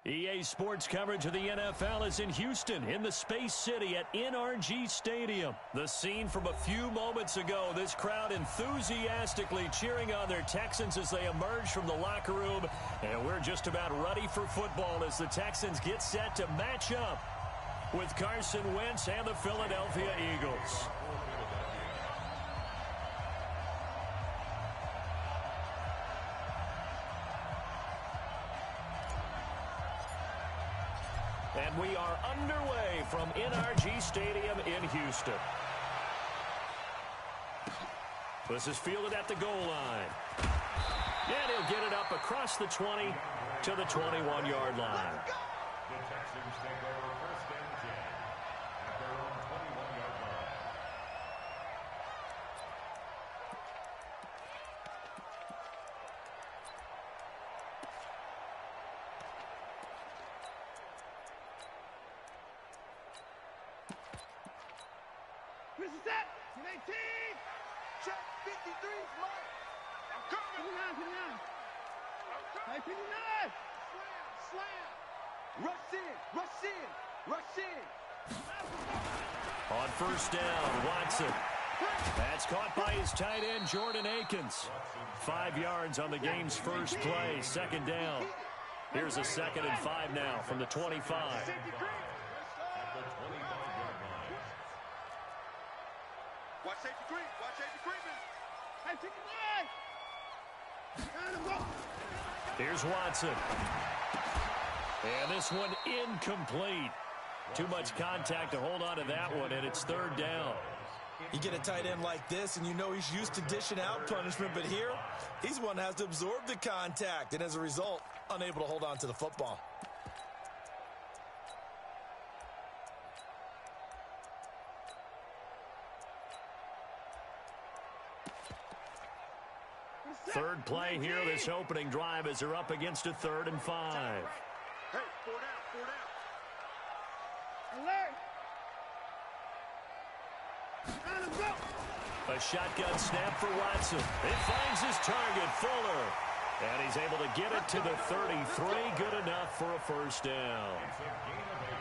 EA Sports coverage of the NFL is in Houston, in the Space City at NRG Stadium. The scene from a few moments ago, this crowd enthusiastically cheering on their Texans as they emerge from the locker room. And we're just about ready for football as the Texans get set to match up with Carson Wentz and the Philadelphia Eagles. And we are underway from NRG Stadium in Houston. This is fielded at the goal line. And he'll get it up across the 20 to the 21-yard line. The Texans take over first and 10 at their own 21-yard line. This is that. 18. Check 53. Mark. I'm coming. 59. 59. Slam. Rush in. Rush in. Rush in. On first down, Watson. That's caught by his tight end, Jordan Akins. 5 yards on the game's first play. Second down. Here's a 2nd and 5 now from the 25. Watch safety creep. Watch safety creeping. Hey, take it back. Here's Watson. And this one incomplete. Too much contact to hold on to that one, and it's 3rd down. You get a tight end like this, and you know he's used to dishing out punishment, but here, he's one that has to absorb the contact, and as a result, unable to hold on to the football. Third play here, this opening drive as they're up against a 3rd and 5. Hey, 4 down, 4 down. Alert. A shotgun snap for Watson. It finds his target, Fuller. And he's able to get it to the 33. Good enough for a first down.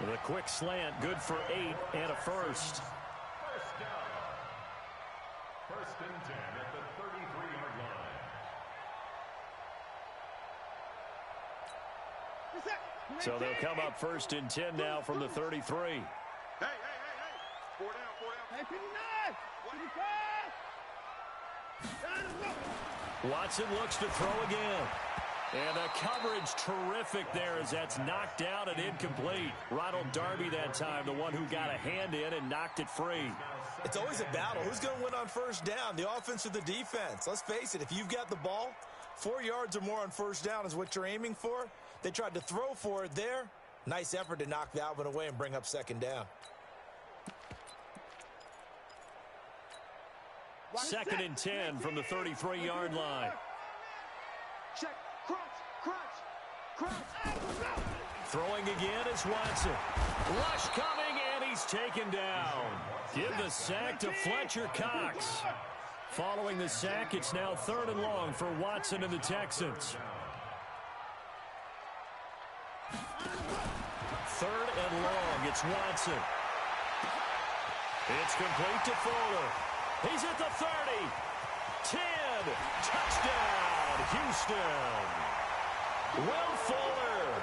With a quick slant, good for 8 and a first. First down. 1st and 10 at the 33-yard line. So they'll come up 1st and 10 now from the 33. Hey. 4 down, 4 down. Hey, 59. 55. Watson looks to throw again. And the coverage terrific there as that's knocked out and incomplete. Ronald Darby that time, the one who got a hand in and knocked it free. It's always a battle. Who's going to win on first down, the offense or the defense? Let's face it, if you've got the ball, 4 yards or more on first down is what you're aiming for. They tried to throw for it there. Nice effort to knock that one away and bring up 2nd down. 2nd and 10 from the 33-yard line. Check. Crunch. Throwing again is Watson. Rush coming, and he's taken down. Give the sack to Fletcher Cox. Following the sack, it's now 3rd and long for Watson and the Texans. 3rd and long, it's Watson. It's complete to Fuller. He's at the 30. 10. Touchdown, Houston. Will Fuller,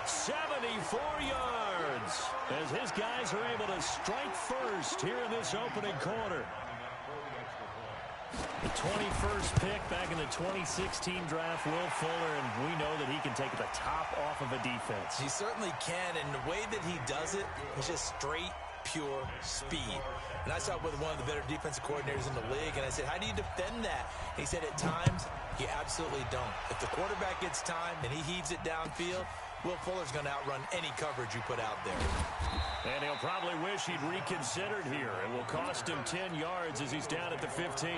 74 yards, as his guys are able to strike first here in this opening quarter. The 21st pick back in the 2016 draft, Will Fuller, and we know that he can take the top off of a defense. He certainly can, and the way that he does it is just straight, pure speed. And I saw it with one of the better defensive coordinators in the league, and I said, how do you defend that? And he said, at times, you absolutely don't. If the quarterback gets time and he heaves it downfield, Will Fuller's going to outrun any coverage you put out there. And he'll probably wish he'd reconsidered here. It will cost him 10 yards as he's down at the 15.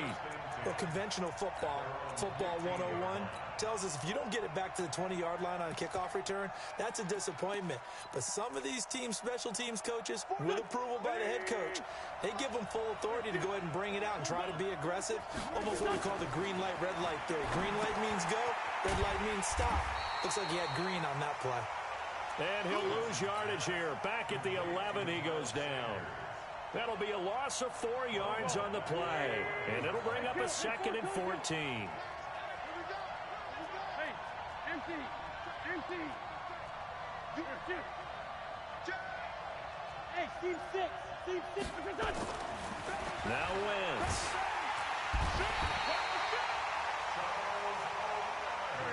Well, conventional football 101, tells us if you don't get it back to the 20-yard line on a kickoff return, that's a disappointment. But some of these teams, special teams coaches, with approval by the head coach, they give them full authority to go ahead and bring it out and try to be aggressive, almost what we call the green light, red light theory. Green light means go, red light means stop. Looks like he had green on that play. And he'll lose yardage here. Back at the 11, he goes down. That'll be a loss of 4 yards on the play. And it'll bring up a 2nd and 14. Now Wentz.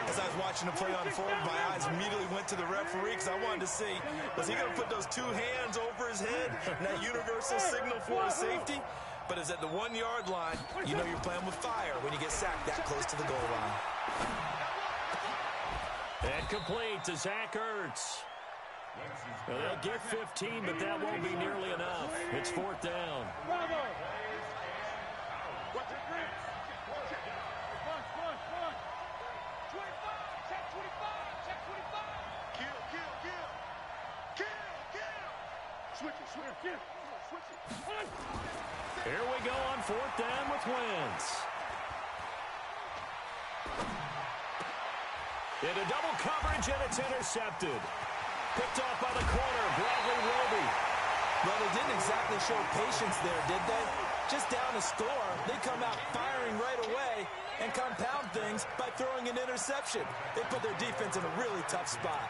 As I was watching the play unfold, my eyes immediately went to the referee because I wanted to see, was he going to put those 2 hands over his head and that universal signal for a safety? But it's at the 1-yard line. You know you're playing with fire when you get sacked that close to the goal line. And complete to Zach Ertz. Well, they'll get 15, but that won't be nearly enough. It's 4th down. Here we go on 4th down with Wentz. Into double coverage, and it's intercepted. Picked off by the corner, Bradley Roby. Well, they didn't exactly show patience there, did they? Just down a score, they come out firing right away and compound things by throwing an interception. They put their defense in a really tough spot.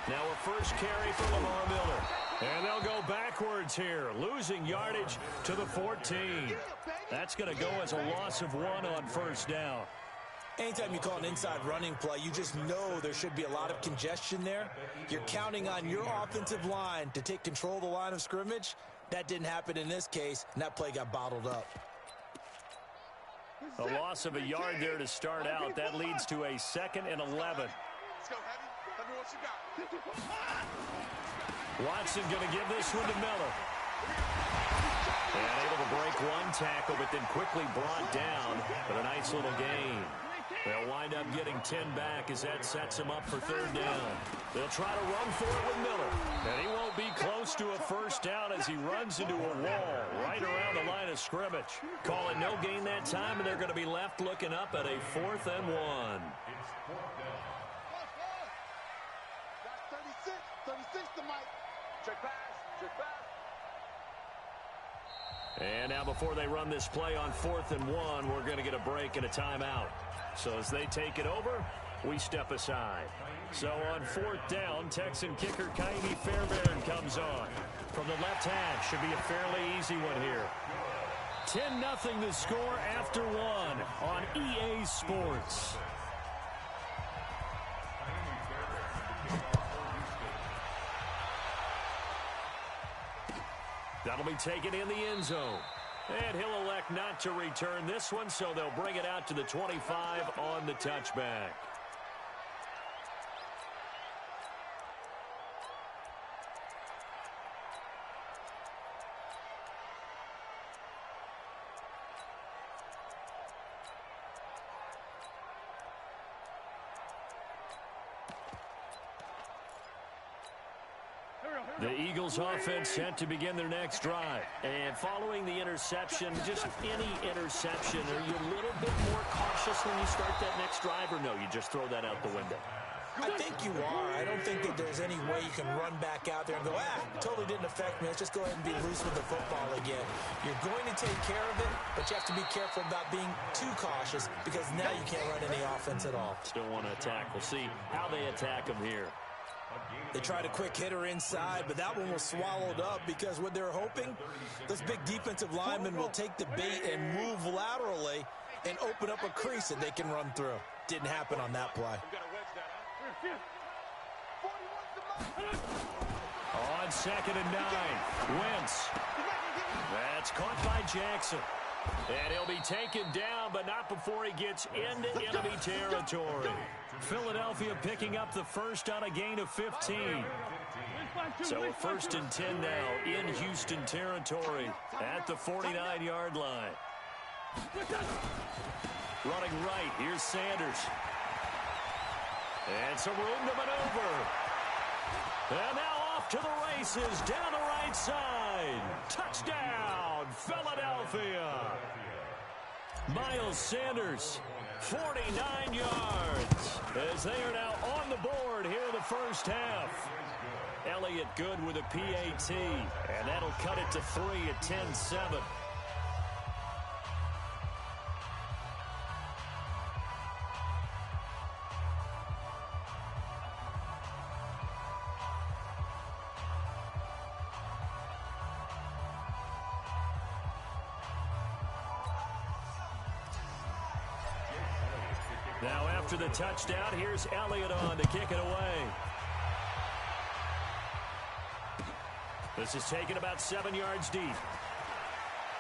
Now a first carry for Lamar Miller. And they'll go backwards here, losing yardage to the 14. That's going to go as a loss of 1 on 1st down. Anytime you call an inside running play, you just know there should be a lot of congestion there. You're counting on your offensive line to take control of the line of scrimmage. That didn't happen in this case, and that play got bottled up. A loss of a yard there to start out. That leads to a 2nd and 11. Let's go, Heavy. Tell me what you got. Watson going to give this one to Miller. And able to break 1 tackle, but then quickly brought down. But a nice little gain. They'll wind up getting 10 back as that sets them up for 3rd down. They'll try to run for it with Miller. And he won't be close to a 1st down as he runs into a wall right around the line of scrimmage. Call it no gain that time, and they're going to be left looking up at a 4th and 1. It's 4th down. 36. 36 to Mike. Check pass. Check pass. And now before they run this play on 4th and 1, we're going to get a break and a timeout. So as they take it over, we step aside. So on 4th down, Texan kicker Kaimi Fairbairn comes on. From the left hash, should be a fairly easy one here. 10-0 the score after 1 on EA Sports. That'll be taken in the end zone. And he'll elect not to return this one, so they'll bring it out to the 25 on the touchback. The Eagles offense set to begin their next drive. And following the interception, just any interception, are you a little bit more cautious when you start that next drive, or no, you just throw that out the window? I think you are. I don't think that there's any way you can run back out there and go, totally didn't affect me. Let's just go ahead and be loose with the football again. You're going to take care of it, but you have to be careful about being too cautious because now you can't run any offense at all. Still want to attack. We'll see how they attack them here. They tried a quick hitter inside, but that one was swallowed up because what they're hoping, those big defensive linemen will take the bait and move laterally and open up a crease that they can run through. Didn't happen on that play. On 2nd and 9, Wentz. That's caught by Jackson. And he'll be taken down, but not before he gets into enemy territory. Philadelphia picking up the first on a gain of 15. So a 1st and 10 now in Houston territory at the 49-yard line. Running right, here's Sanders. And some room to maneuver. And now off to the races down the right side. Touchdown, Philadelphia. Miles Sanders, 49 yards, as they are now on the board here in the first half. Elliott good with a PAT, and that'll cut it to 3 at 10-7. Now after the touchdown, here's Elliott on to kick it away. This is taken about 7 yards deep.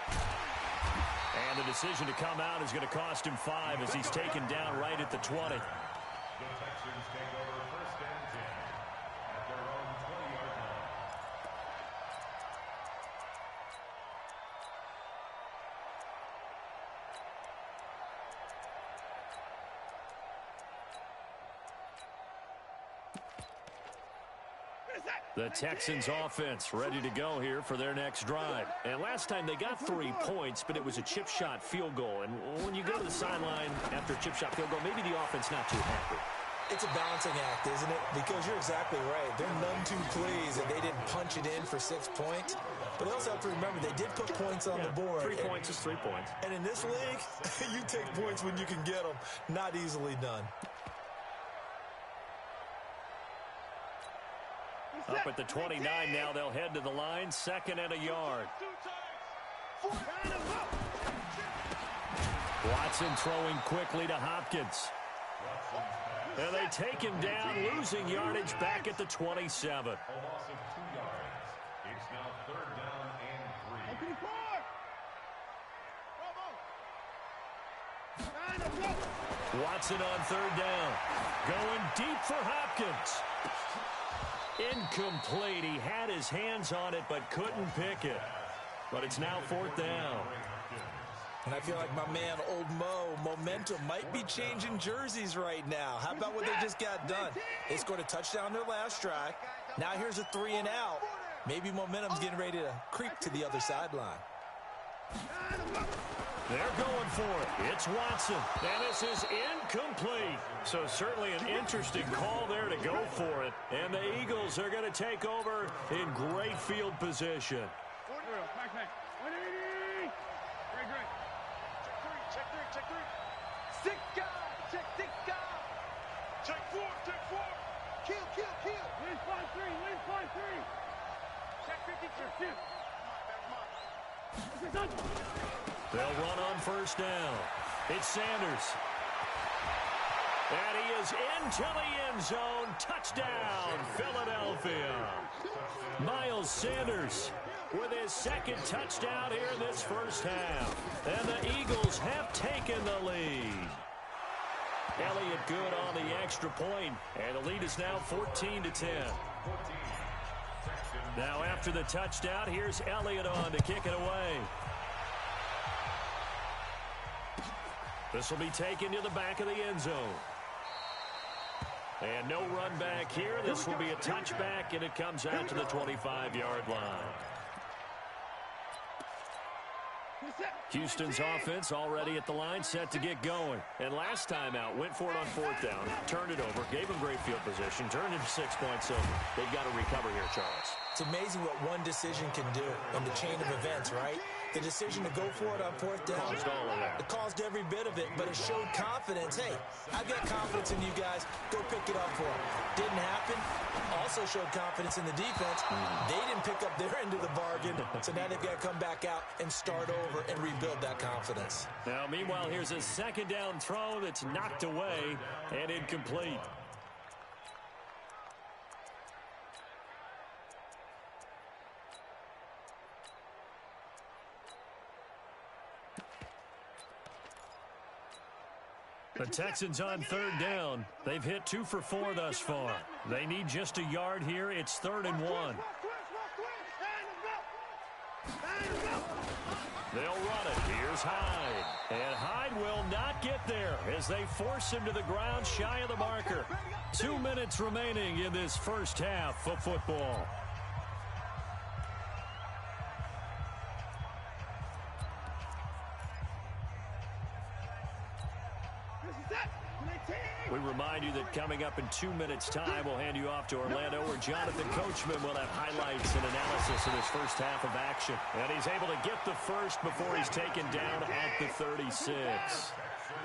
And the decision to come out is going to cost him 5 as he's taken down right at the 20. The Texans take over first and 10 at their own 20-yard line. The Texans offense ready to go here for their next drive. And last time they got 3 points, but it was a chip shot field goal. And when you go to the sideline after a chip shot field goal, maybe the offense not too happy. It's a balancing act, isn't it? Because you're exactly right. They're none too pleased that they didn't punch it in for 6 points. But they also have to remember they did put points on the board. 3 points is 3 points. And in this league, you take points when you can get them. Not easily done. Up at the 29 now, they'll head to the line, 2nd and a yard. Watson throwing quickly to Hopkins. And they take him down, losing yardage back at the 27. A loss of 2 yards. It's now 3rd down and 3. Watson on 3rd down. Going deep for Hopkins. Incomplete. He had his hands on it but couldn't pick it. But it's now 4th down. And I feel like my man, Old Mo, momentum might be changing jerseys right now. How about what they just got done? They scored a touchdown their last drive. Now here's a 3 and out. Maybe momentum's getting ready to creep to the other sideline. They're going for it. It's Watson. And this is incomplete. So certainly an interesting call there to go for it. And the Eagles are going to take over in great field position. Check 3. 6 guys. Check 6 guys. Check 4. Kill. Win 5-3. Check 50. They'll run on 1st down. It's Sanders. And he is into the end zone. Touchdown, Philadelphia. Miles Sanders with his 2nd touchdown here in this first half. And the Eagles have taken the lead. Elliott good on the extra point. And the lead is now 14-10. Now after the touchdown, here's Elliott on to kick it away. This will be taken to the back of the end zone. And no run back here. This will be a touchback, and it comes out to the 25-yard line. Houston's offense already at the line, set to get going. And last time out, went for it on 4th down, turned it over, gave them great field position, turned into 6 points, so they've got to recover here, Charles. It's amazing what one decision can do in the chain of events, right? The decision to go for it on 4th down, Caused all of that. it caused every bit of it, but it showed confidence. Hey, I've got confidence in you guys. Go pick it up for them. Didn't happen. Also showed confidence in the defense. They didn't pick up their end of the bargain, so now they've got to come back out and start over and rebuild that confidence. Now, meanwhile, here's a 2nd down throw that's knocked away and incomplete. The Texans on 3rd down. They've hit 2 for 4 thus far. They need just a yard here. It's 3rd and 1. They'll run it. Here's Hyde. And Hyde will not get there as they force him to the ground shy of the marker. 2 minutes remaining in this first half of football. We remind you that coming up in 2 minutes' time, we'll hand you off to Orlando, where Jonathan Coachman will have highlights and analysis of this first half of action. And he's able to get the first before he's taken down at the 36.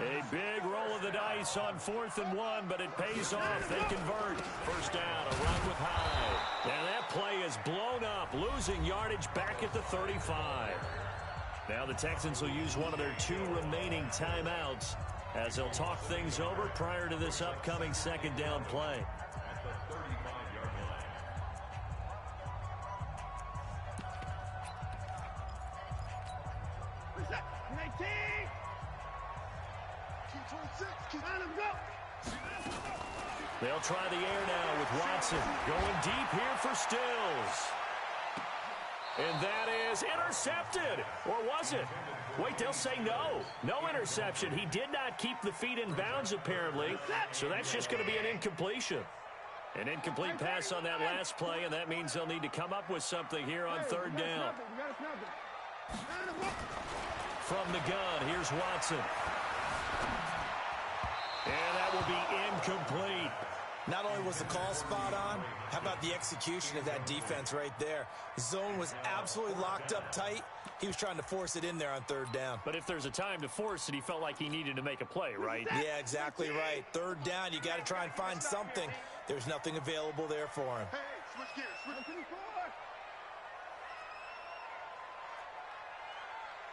A big roll of the dice on 4th and 1, but it pays off. They convert. First down, a run with Hyde. And that play is blown up, losing yardage back at the 35. Now the Texans will use one of their 2 remaining timeouts as they'll talk things over prior to this upcoming second down play. At the 35-yard line. They'll try the air now with Watson. Going deep here for Stills. And that is intercepted. Or was it? Wait, they'll say no. No interception. He did not keep the feet in bounds, apparently. So that's just going to be an incompletion. An incomplete pass on that last play, and that means they'll need to come up with something here on 3rd down. From the gun, here's Watson. And that will be incomplete. Not only was the call spot on, how about the execution of that defense right there? Zone was absolutely locked up tight. He was trying to force it in there on 3rd down. But if there's a time to force it, he felt like he needed to make a play, right? Yeah, exactly right. 3rd down, you got to try and find something. There's nothing available there for him. Hey, switch gears.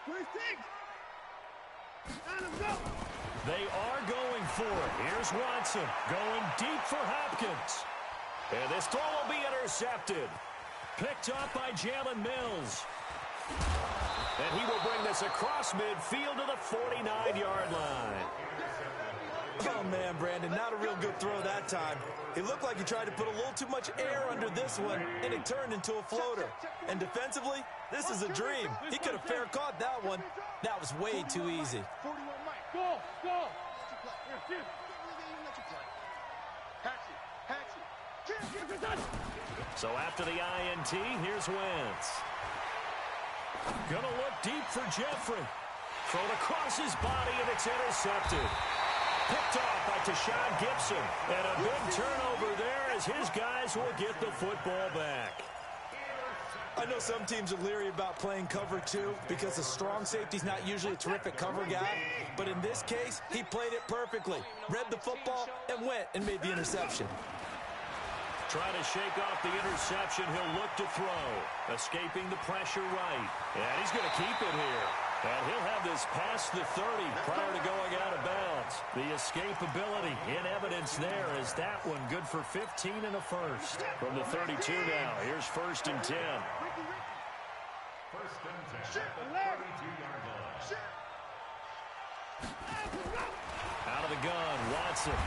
Switch. They are going for it. Here's Watson going deep for Hopkins. And this throw will be intercepted. Picked up by Jalen Mills. And he will bring this across midfield to the 49-yard line. Oh, man, Brandon, not a real good throw that time. It looked like he tried to put a little too much air under this one, and it turned into a floater. And defensively, this is a dream. He could have fair caught that one. That was way too easy. Go! So after the INT, here's Wentz. Gonna look deep for Jeffrey. Thrown across his body, and it's intercepted. Picked off by Tashawn Gibson. And a big turnover there as his guys will get the football back. I know some teams are leery about playing cover 2 because the strong safety's not usually a terrific cover guy. But in this case, he played it perfectly. Read the football and went and made the interception. Trying to shake off the interception. He'll look to throw. Escaping the pressure right. And he's going to keep it here. And he'll have this past the 30 prior to going out of bounds. The escapability in evidence there is that one good for 15 and a first. From the 32 now, here's 1st and 10. 1st and 10 at the 32-yard line. Out of the gun, Watson.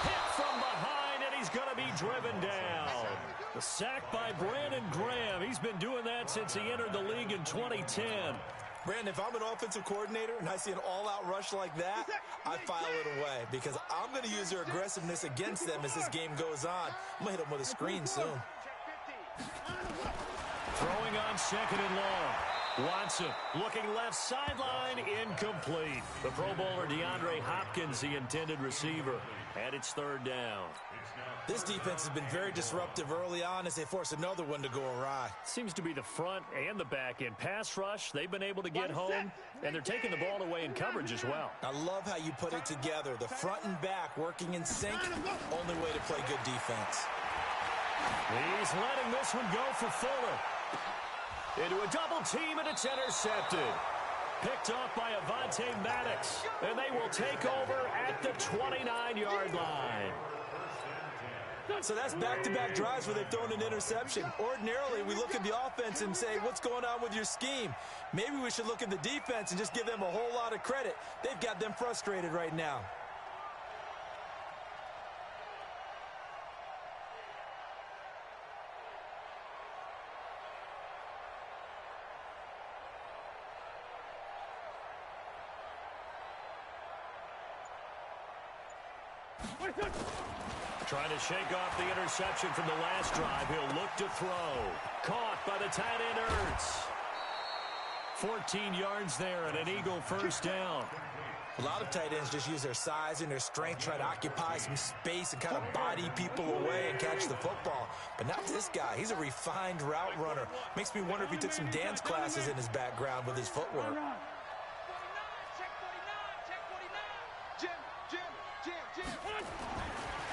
Hit from behind, and he's going to be driven down. The sack by Brandon Graham. He's been doing that since he entered the league in 2010. Brandon, if I'm an offensive coordinator and I see an all-out rush like that, I file it away because I'm going to use their aggressiveness against them as this game goes on. I'm going to hit them with a screen soon. Throwing on 2nd and long. Watson looking left sideline, incomplete. The Pro Bowler DeAndre Hopkins, the intended receiver, and it's 3rd down. This defense has been very disruptive early on as they force another one to go awry. Seems to be the front and the back end. Pass rush, they've been able to get home, and they're taking the ball away in coverage as well. I love how you put it together. The front and back working in sync, only way to play good defense. He's letting this one go for Fuller. Into a double team, and it's intercepted. Picked off by Avonte Maddox, and they will take over at the 29-yard line. So that's back-to-back drives where they've thrown an interception. Ordinarily, we look at the offense and say, what's going on with your scheme? Maybe we should look at the defense and just give them a whole lot of credit. They've got them frustrated right now. Trying to shake off the interception from the last drive. He'll look to throw. Caught by the tight end, Ertz. 14 yards there and an Eagle first down. A lot of tight ends just use their size and their strength, try to occupy some space and kind of body people away and catch the football. But not this guy. He's a refined route runner. Makes me wonder if he took some dance classes in his background with his footwork.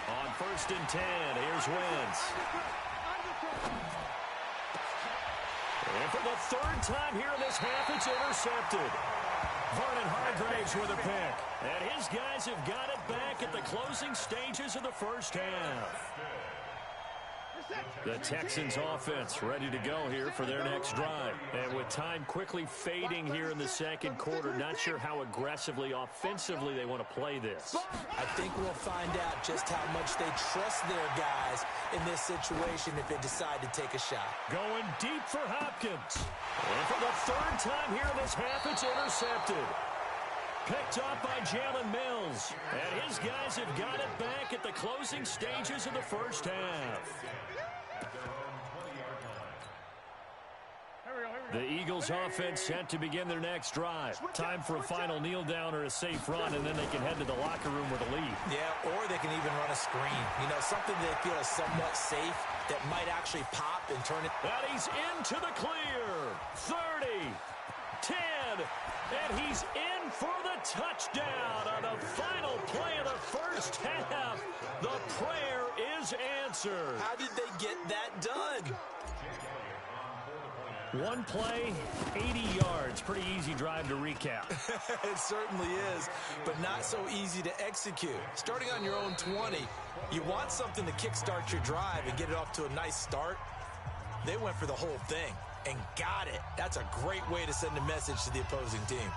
On 1st and 10, here's Wentz. And for the third time here in this half, it's intercepted. Vernon Hargraves with a pick. And his guys have got it back at the closing stages of the first half. The Texans offense ready to go here for their next drive. And with time quickly fading here in the second quarter, not sure how aggressively, offensively they want to play this. I think we'll find out just how much they trust their guys in this situation if they decide to take a shot. Going deep for Hopkins. And for the third time here in this half, it's intercepted. Picked up by Jalen Mills. And his guys have got it back at the closing stages of the first half. The Eagles offense set to begin their next drive. Time for a final kneel down or a safe run, and then they can head to the locker room with a lead. Yeah, or they can even run a screen. You know, something they feel is somewhat safe that might actually pop and turn it. And he's into the clear. 30, 10, and he's in for the touchdown on the final play of the first half. The prayer is answered. How did they get that done? One play, 80 yards. Pretty easy drive to recap. It certainly is, but not so easy to execute. Starting on your own 20, you want something to kickstart your drive and get it off to a nice start. They went for the whole thing and got it. That's a great way to send a message to the opposing team.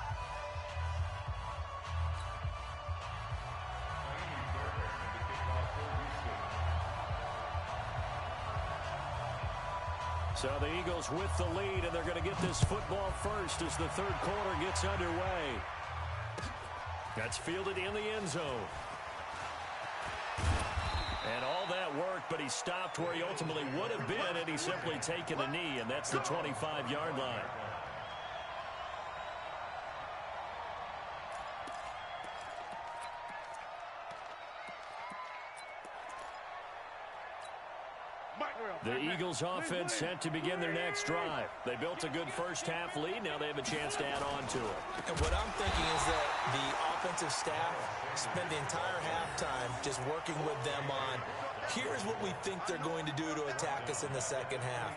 So the Eagles with the lead, and they're going to get this football first as the third quarter gets underway. That's fielded in the end zone. And all that work, but he stopped where he ultimately would have been, and he's simply taken a knee, and that's the 25-yard line. The Eagles offense set to begin their next drive. They built a good first half lead. Now they have a chance to add on to it. And what I'm thinking is that the offensive staff spent the entire halftime just working with them on, here's what we think they're going to do to attack us in the second half.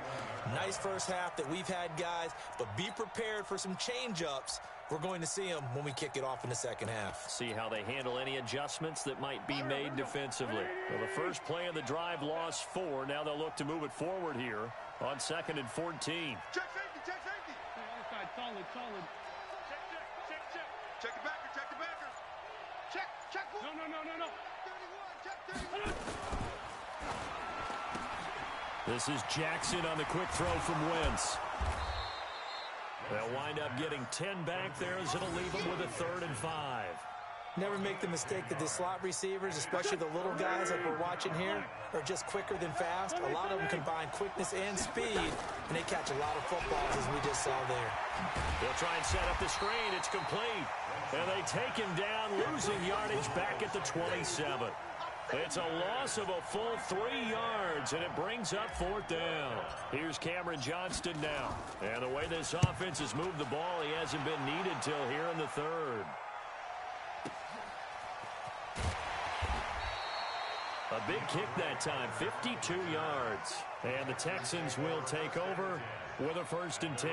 Nice first half that we've had, guys, but be prepared for some change-ups. We're going to see them when we kick it off in the second half. See how they handle any adjustments that might be made defensively. Well, the first play of the drive lost 4. Now they'll look to move it forward here on 2nd and 14. Check safety, check safety. Outside, solid. Check the backer, check the backer. Check. No. 31, check 31. This is Jackson on the quick throw from Wentz. They'll wind up getting 10 back there as it'll leave them with a 3rd and 5. Never make the mistake that the slot receivers, especially the little guys like we're watching here, are just quicker than fast. A lot of them combine quickness and speed, and they catch a lot of footballs, as we just saw there. They'll try and set up the screen. It's complete. And they take him down, losing yardage back at the 27. It's a loss of a full 3 yards, and it brings up 4th down. Here's Cameron Johnston now. And the way this offense has moved the ball, he hasn't been needed till here in the 3rd. A big kick that time, 52 yards. And the Texans will take over with a 1st and 10.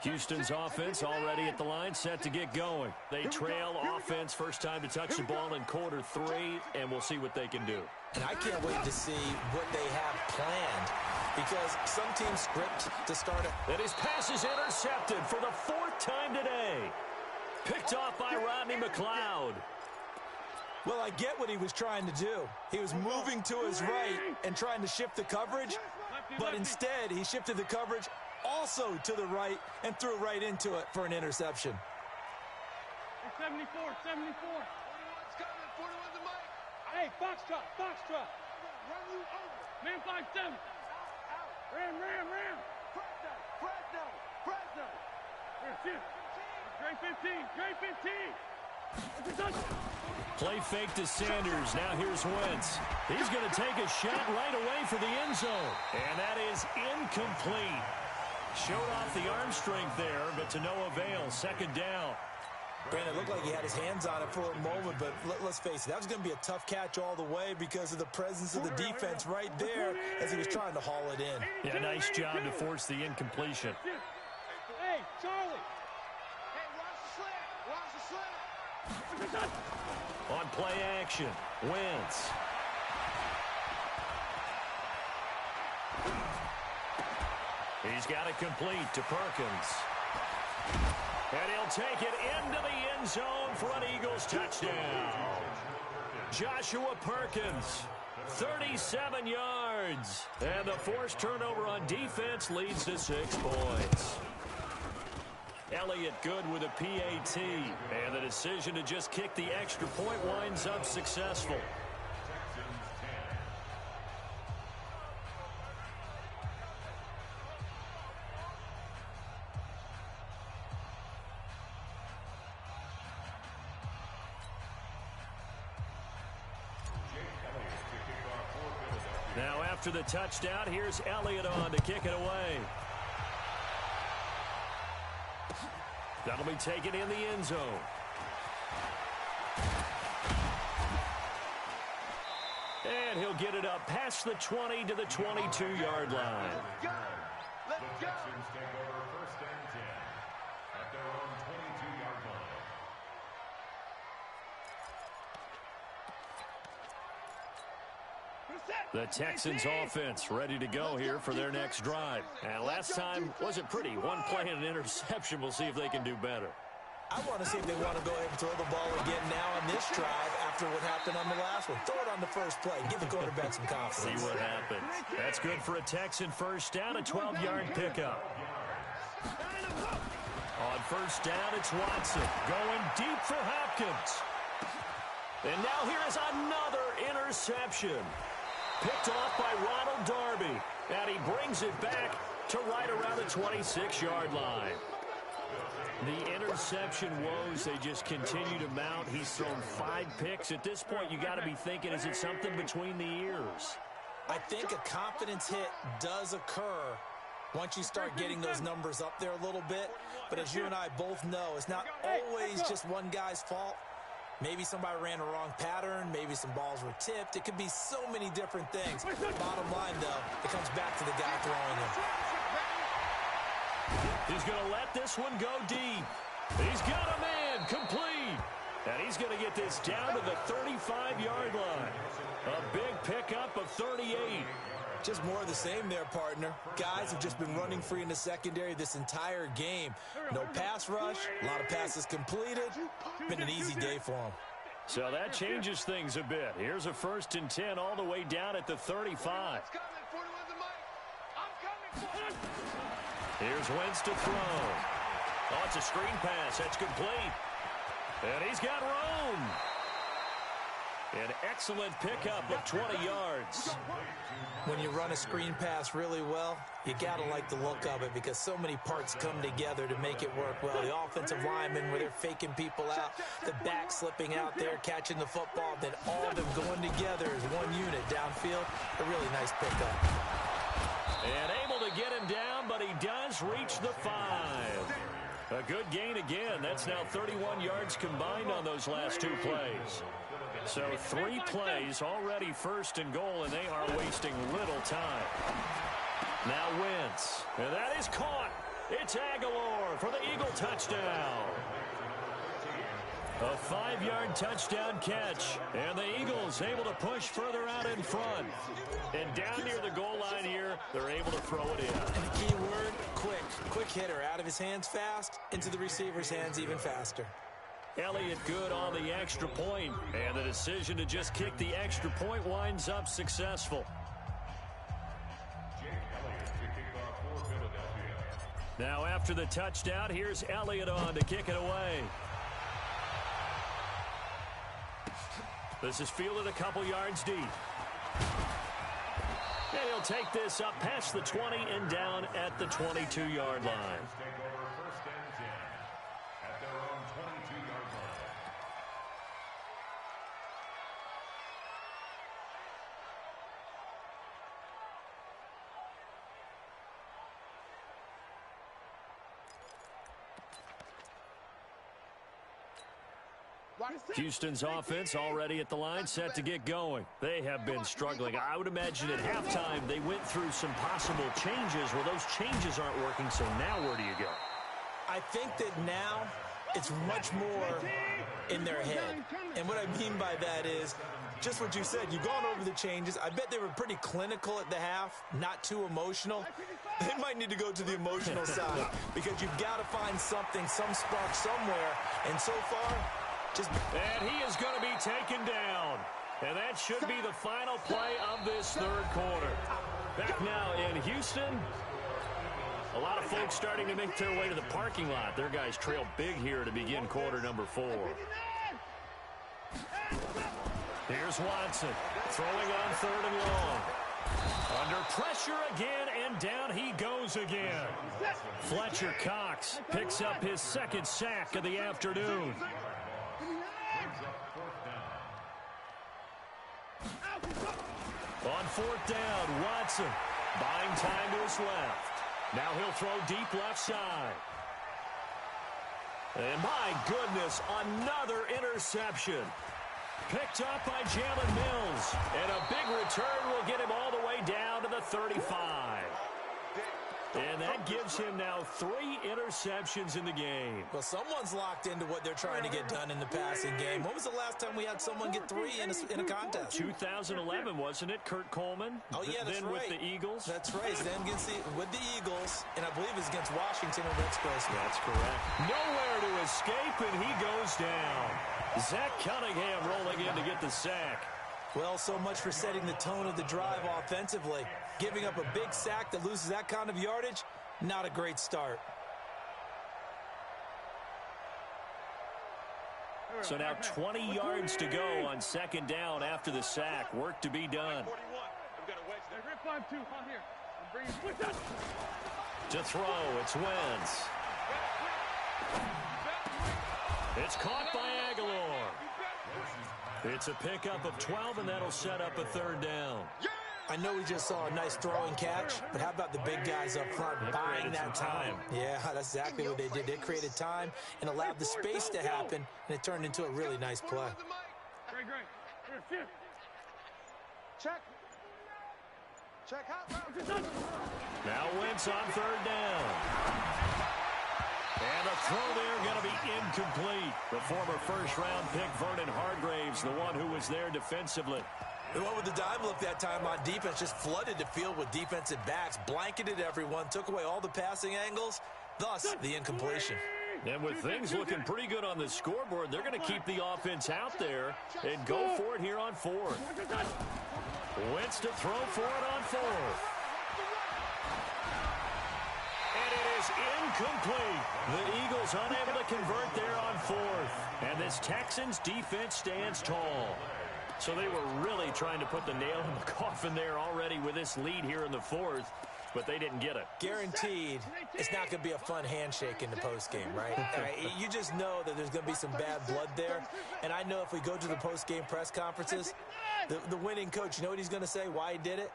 Houston's offense already at the line, set to get going. They trail offense, first time to touch the ball in quarter 3, and we'll see what they can do. And I can't wait to see what they have planned, because some teams script to start it. And his pass is intercepted for the 4th time today. Picked off by Rodney McLeod. Well, I get what he was trying to do. He was moving to his right and trying to shift the coverage, but instead he shifted the coverage also to the right and threw right into it for an interception. 74, 74. 41's coming, 41's the mic. Hey, box trot, box trot. Run you over. Man 5-7. Ram. Press down. Here, shift. Gray 15, Gray 15. It's a touchdown. Play fake to Sanders. Now here's Wentz. He's going to take a shot right away for the end zone. And that is incomplete. Showed off the arm strength there, but to no avail. Second down. Brandon, it looked like he had his hands on it for a moment, but let's face it, that was going to be a tough catch all the way because of the presence of the defense right there as he was trying to haul it in. Yeah, nice job to force the incompletion. Hey, Charlie. Hey, watch the slant. On play action, Wentz. He's got it complete to Perkins. And he'll take it into the end zone for an Eagles touchdown. Joshua Perkins, 37 yards. And the forced turnover on defense leads to 6 points. Elliott good with a PAT. And the decision to just kick the extra point winds up successful. Now after the touchdown, here's Elliott on to kick it away. That'll be taken in the end zone. And he'll get it up past the 20 to the 22-yard line. The Texans take over first and 10 at their own 22-yard line. The Texans offense ready to go here for their next drive. And last time wasn't pretty. One play and an interception. We'll see if they can do better. I want to see if they want to go ahead and throw the ball again now on this drive after what happened on the last one. Throw it on the first play. Give the quarterback some confidence. See what happens. That's good for a Texan first down, a 12-yard pickup. On first down, it's Watson going deep for Hopkins. And now here is another interception. Picked off by Ronald Darby. And he brings it back to right around the 26-yard line. The interception woes, they just continue to mount. He's thrown 5 picks. At this point, you got to be thinking, is it something between the ears? I think a confidence hit does occur once you start getting those numbers up there a little bit. But as you and I both know, it's not always just one guy's fault. Maybe somebody ran a wrong pattern. Maybe some balls were tipped. It could be so many different things. Bottom line, though, it comes back to the guy throwing it. He's going to let this one go deep. He's got a man complete. And he's going to get this down to the 35-yard line. A big pickup of 38. Just more of the same there, partner. Guys have just been running free in the secondary this entire game. No pass rush, a lot of passes completed. Been an easy day for them. So that changes things a bit. Here's a 1st and 10 all the way down at the 35. Here's Wentz to throw. Oh, it's a screen pass. That's complete. And he's got room. An excellent pickup of 20 yards. When you run a screen pass really well, you got to like the look of it because so many parts come together to make it work well. The offensive linemen where they're faking people out, the back slipping out there, catching the football, then all of them going together as one unit downfield. A really nice pickup. And able to get him down, but he does reach the 5. A good gain again. That's now 31 yards combined on those last 2 plays. So 3 plays already 1st and goal, and they are wasting little time. Now Wentz, and that is caught. It's Aguilar for the Eagle touchdown. A 5-yard touchdown catch, and the Eagles able to push further out in front. And down near the goal line here, they're able to throw it in. And the key word, quick. Quick hitter, out of his hands fast, into the receiver's hands even faster. Elliott good on the extra point, and the decision to just kick the extra point winds up successful. Now after the touchdown, here's Elliott on to kick it away. This is fielded a couple yards deep. And he'll take this up past the 20 and down at the 22-yard line. Take over first and 10 at their own 22-yard line. Houston's offense already at the line, set to get going. They have been struggling. I would imagine at halftime they went through some possible changes. Well, those changes aren't working, so now where do you go? I think that now it's much more in their head. And what I mean by that is just what you said. You've gone over the changes. I bet they were pretty clinical at the half, not too emotional. They might need to go to the emotional side because you've got to find something, some spark somewhere. And so far, and he is going to be taken down. And that should be the final play of this third quarter. Back now in Houston. A lot of folks starting to make their way to the parking lot. Their guys trail big here to begin quarter number 4. Here's Watson throwing on third and long. Under pressure again, and down he goes again. Fletcher Cox picks up his second sack of the afternoon. On fourth down, Watson buying time to his left. Now he'll throw deep left side. And my goodness, another interception. Picked up by Jalen Mills. And a big return will get him all the way down to the 35. And that gives him now 3 interceptions in the game. Well, someone's locked into what they're trying to get done in the passing game. When was the last time we had someone get 3 in a contest? 2011, wasn't it? Kurt Coleman? Oh, yeah, that's then right. With the Eagles? That's right. Then with the Eagles, and I believe it's against Washington and Rex Grossman. That's correct. Nowhere to escape, and he goes down. Zach Cunningham rolling in to get the sack. Well, so much for setting the tone of the drive offensively. Giving up a big sack that loses that kind of yardage, not a great start. So now 20 yards to go on second down after the sack. Work to be done. To throw, it's Wentz. It's caught by Aguilar. It's a pickup of 12, and that'll set up a third down. I know we just saw a nice throwing catch, but how about the big guys up front buying that time? Yeah, that's exactly what they did. They created time and allowed the space to happen, and it turned into a really nice play. Great. Check. Now Wentz on third down. And the throw there going to be incomplete. The former first-round pick, Vernon Hargreaves, the one who was there defensively. The one with the dime look that time on defense just flooded the field with defensive backs, blanketed everyone, took away all the passing angles, thus the incompletion. And with things looking pretty good on the scoreboard, they're going to keep the offense out there and go for it here on fourth. Wentz to throw for it on fourth. And it is incomplete. The Eagles unable to convert there on fourth. And this Texans defense stands tall. So they were really trying to put the nail in the coffin there already with this lead here in the fourth, but they didn't get it. Guaranteed it's not going to be a fun handshake in the postgame, right? You just know that there's going to be some bad blood there. And I know if we go to the postgame press conferences, the winning coach, you know what he's going to say, why he did it?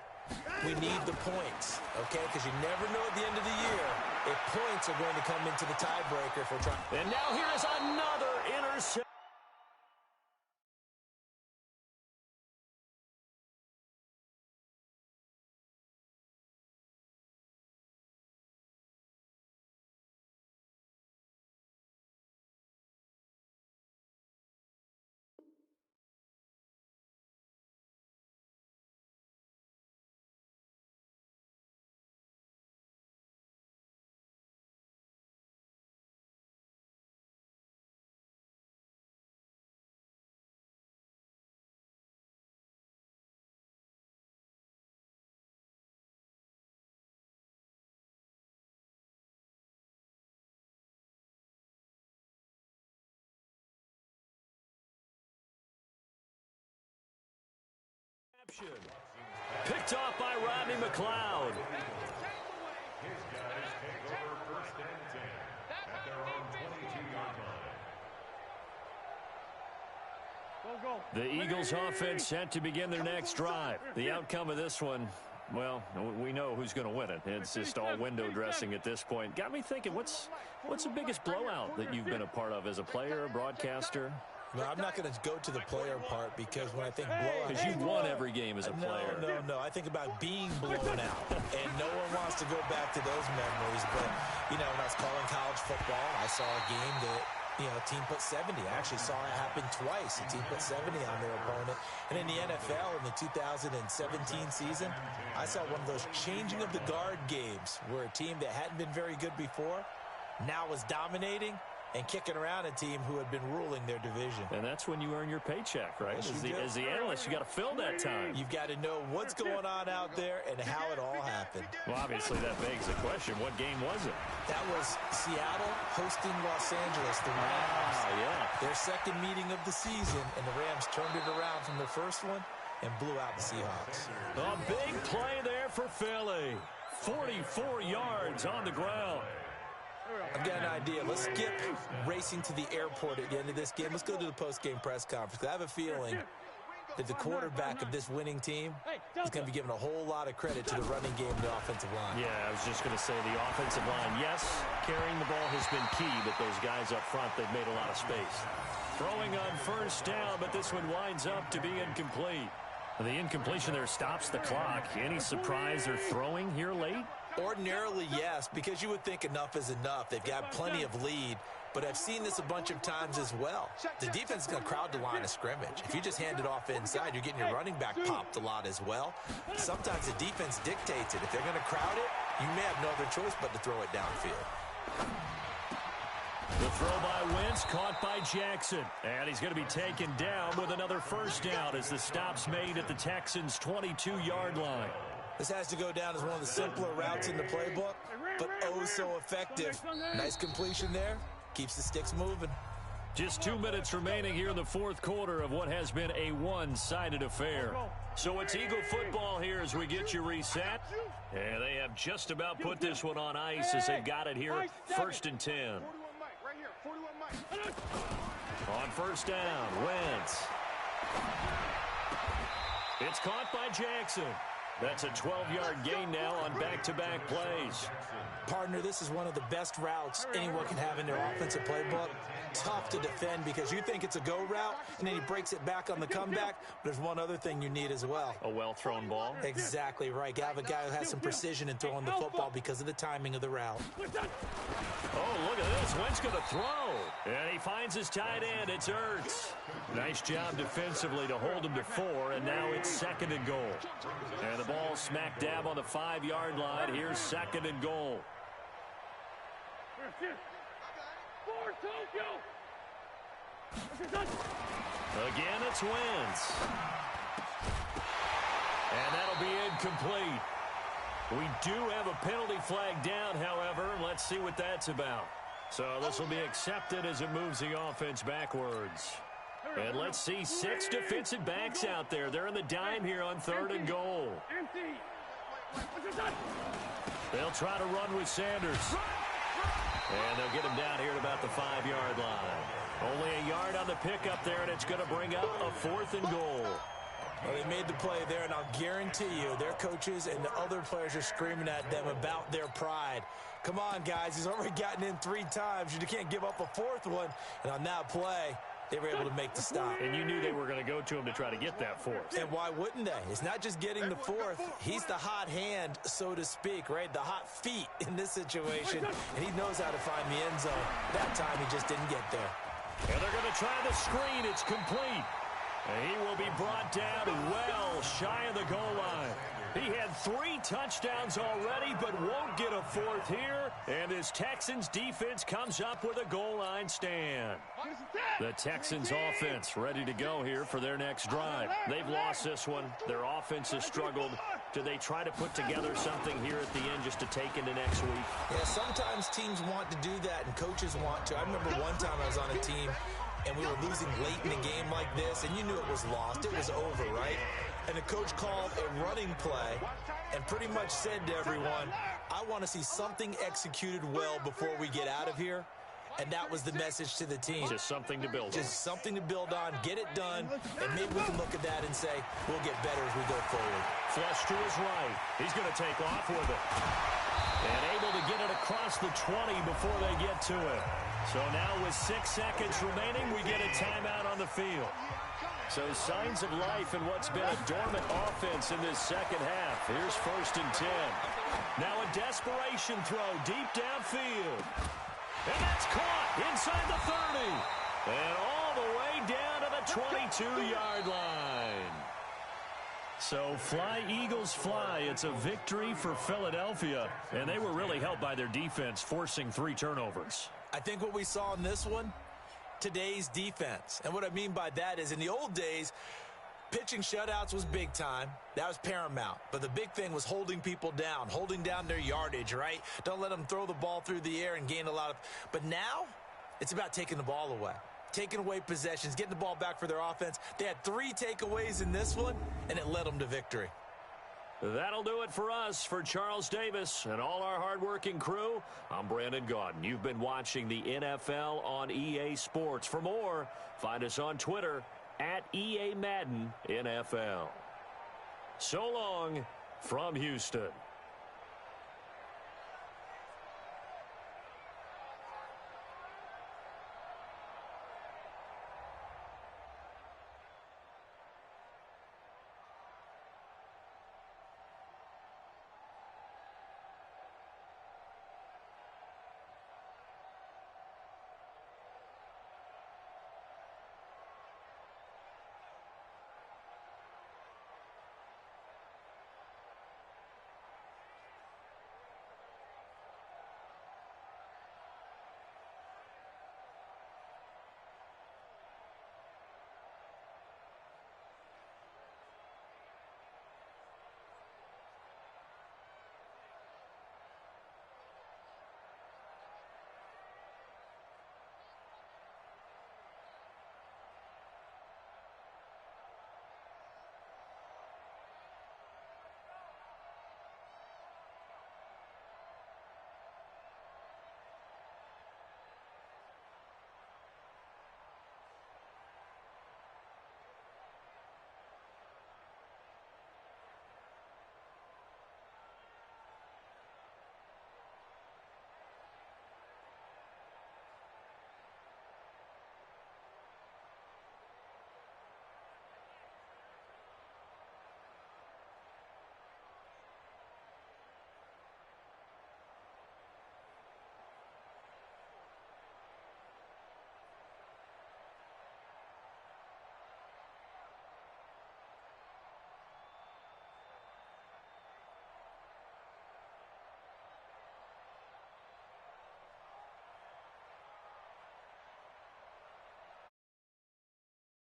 We need the points, okay? Because you never know at the end of the year if points are going to come into the tiebreaker if we're trying. And now here is another interception. Reception. Picked off by Rodney McLeod. His guys take over first and 10 at their own 22-yard line. The Eagles offense set to begin their next drive. The outcome of this one, well, we know who's going to win it. It's just all window dressing at this point. Got me thinking, what's the biggest blowout that you've been a part of as a player, broadcaster? No, I'm not going to go to the player part because when I think blowout... Because you've won every game as a player. No. I think about being blown out. And no one wants to go back to those memories. But, when I was calling college football, I saw a game that, a team put 70. I actually saw it happen twice. A team put 70 on their opponent. And in the NFL, in the 2017 season, I saw one of those changing of the guard games where a team that hadn't been very good before now was dominating and kicking around a team who had been ruling their division. And that's when you earn your paycheck, right? Yes, as the analyst, you got to fill that time. You've got to know what's going on out there and how it all happened. Well, obviously, that begs the question, what game was it? That was Seattle hosting Los Angeles, the Rams. Yeah. Their second meeting of the season, and the Rams turned it around from their first one and blew out the Seahawks. A big play there for Philly. 44 yards on the ground. I've got an idea. Let's skip racing to the airport at the end of this game. Let's go to the post-game press conference. I have a feeling that the quarterback of this winning team is going to be given a whole lot of credit to the running game and the offensive line. Yeah, I was just going to say the offensive line, yes, carrying the ball has been key, but those guys up front, they've made a lot of space. Throwing on first down, but this one winds up to be incomplete. The incompletion there stops the clock. Any surprise they're throwing here late? Ordinarily, yes, because you would think enough is enough. They've got plenty of lead, but I've seen this a bunch of times as well. The defense is going to crowd the line of scrimmage. If you just hand it off inside, you're getting your running back popped a lot as well. Sometimes the defense dictates it. If they're going to crowd it, you may have no other choice but to throw it downfield. The throw by Wentz, caught by Jackson. And he's going to be taken down with another first down as the stop's made at the Texans' 22-yard line. This has to go down as one of the simpler routes in the playbook, but oh so effective. Nice completion there. Keeps the sticks moving. Just 2 minutes remaining here in the fourth quarter of what has been a one-sided affair. So it's Eagle football here as we get you reset. And they have just about put this one on ice as they've got it here, first and 10. 41 Mike, right here, 41 Mike. On first down, Wentz. It's caught by Jackson. That's a 12-yard gain now on back-to-back plays. Partner, this is one of the best routes anyone can have in their offensive playbook. Tough to defend because you think it's a go route, and then he breaks it back on the comeback. There's one other thing you need as well. A well-thrown ball? Exactly right. You have a guy who has some precision in throwing the football because of the timing of the route. Oh, look at this. Wentz going to throw. And he finds his tight end. It's Ertz. Nice job defensively to hold him to 4, and now it's second and goal. And the ball smack dab on the 5-yard line. Here's second and goal. Again, it's Wentz. And that'll be incomplete. We do have a penalty flag down, however. Let's see what that's about. So this will be accepted as it moves the offense backwards. And let's see 6 defensive backs out there. They're in the dime here on third and goal. They'll try to run with Sanders. And they'll get him down here at about the 5-yard line. Only a yard on the pickup there, and it's going to bring up a 4th and goal. Well, they made the play there, and I'll guarantee you their coaches and the other players are screaming at them about their pride. Come on, guys. He's already gotten in 3 times. You can't give up a 4th one. And on that play, they were able to make the stop. And you knew they were going to go to him to try to get that 4th. And why wouldn't they? It's not just getting the 4th. He's the hot hand, so to speak, right? The hot feet in this situation. And he knows how to find the end zone. That time, he just didn't get there. And they're going to try the screen. It's complete. And he will be brought down well shy of the goal line. He had 3 touchdowns already, but won't get a 4th here. And his Texans defense comes up with a goal line stand. The Texans offense ready to go here for their next drive. They've lost this one. Their offense has struggled. Do they try to put together something here at the end just to take into next week? Yeah, sometimes teams want to do that and coaches want to. I remember one time I was on a team and we were losing late in a game like this, and you knew it was lost. It was over, right? and the coach called a running play and pretty much said to everyone, I want to see something executed well before we get out of here. And that was the message to the team. Just something to build on. Just something to build on, get it done, and maybe we can look at that and say, we'll get better as we go forward. Flush to his right. He's going to take off with it. And able to get it across the 20 before they get to it. So now with 6 seconds remaining, we get a timeout on the field. So signs of life in what's been a dormant offense in this second half. Here's 1st and 10. Now a desperation throw deep downfield. And that's caught inside the 30. And all the way down to the 22-yard line. So fly, Eagles, fly. It's a victory for Philadelphia. And they were really helped by their defense, forcing 3 turnovers. I think what we saw in this one, today's defense. And what I mean by that is in the old days, pitching shutouts was big time. That was paramount. But the big thing was holding people down, holding down their yardage, right? Don't let them throw the ball through the air and gain a lot of. But now it's about taking the ball away, taking away possessions, getting the ball back for their offense. They had 3 takeaways in this one, and it led them to victory. That'll do it for us. For Charles Davis and all our hardworking crew, I'm Brandon Gaudin. You've been watching the NFL on EA Sports. For more, find us on Twitter at EA Madden NFL. So long from Houston.